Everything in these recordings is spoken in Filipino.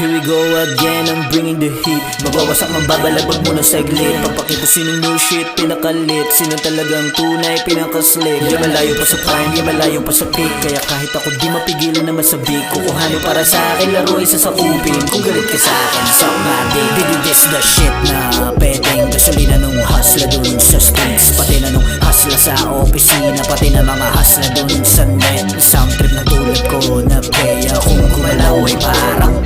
Here we go again, I'm bringing the heat. Mabawasak, mababalabag mo na saglit. Papakita sinong new shit, pinakalit. Sino talagang tunay, pinakaslick. Di malayo pa sa prime, di malayo pa sa peak. Kaya kahit ako di mapigilan na masabik. Kukuhanin para sa akin, laro isa sa upin. Kung galit ka sa akin, suck my dick. Did this the shit na peteng gasolina nung hustla dun sa streets. Pati na nung hustla sa opisina. Pati na mga hustla dun sa net. Sound trip na tulad ko na peya. Kung gumalaw ay parang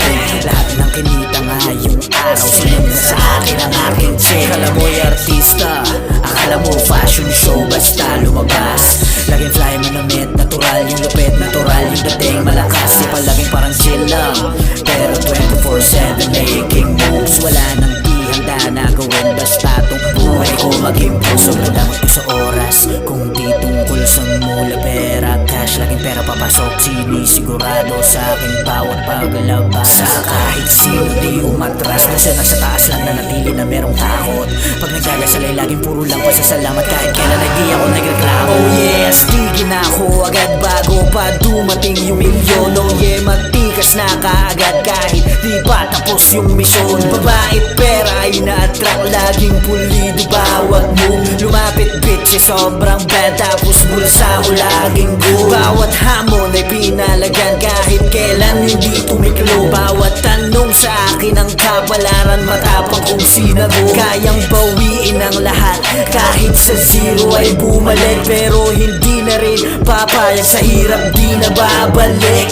lahat ng kinita ngayong araw sunod na sa akin ang aking check. Akala mo'y artista, akala mo fashion show basta lumabas. Laging fly mo na met, natural yung lupit, natural yung dating malakas. Di palaging parang chill lang, pero 24/7 making moves. Wala nang di handa na gawin, basta tong buhay ko mag-improve. Sobrang damot ko sa oras, kung di tungkol sa mula pera cash. Laging pera papasok, sinisigurado sa aking bawat paglabas. Sa kahit sino di umatras, kung siya nasa taas lang na natili na merong takot. Pag nagdadasalay laging puro lang pasasalamat. Kahit kailan nagdi ako nagreklamo. Oh yes, tigil na ako agad bago pa dumating yung milyon. Oh yeah, magtikas na kaagad kahit di pa tapos yung misyon. Babae pera ay na-attract, laging pulido bawat move. Lumapit bitch, sobrang bad, tapos bulsa ko laging go. Bawat hamon ay pinalagan kahit kailan hindi tumiklo. Bawat tanong sa akin ang kapalaran, matapang kung sinago. Kayang bawiin ang lahat kahit sa zero ay bumalik. Pero hindi na rin papayag sa hirap, di na babalik.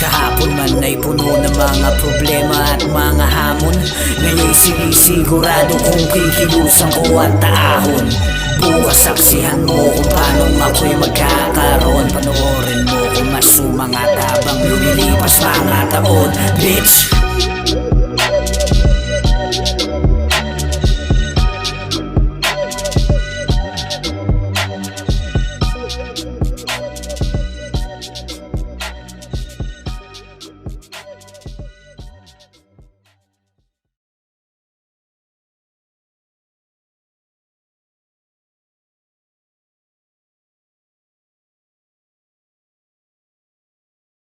Kahapon man ay puno ng mga problema at mga hamon. Ngayon sinisigurado kung kikilusan ko at taahon. Bukas saksihan mo kung paano ako'y magkakaroon. Panoorin mo kung masumangat habang lumilipas mga taon, bitch.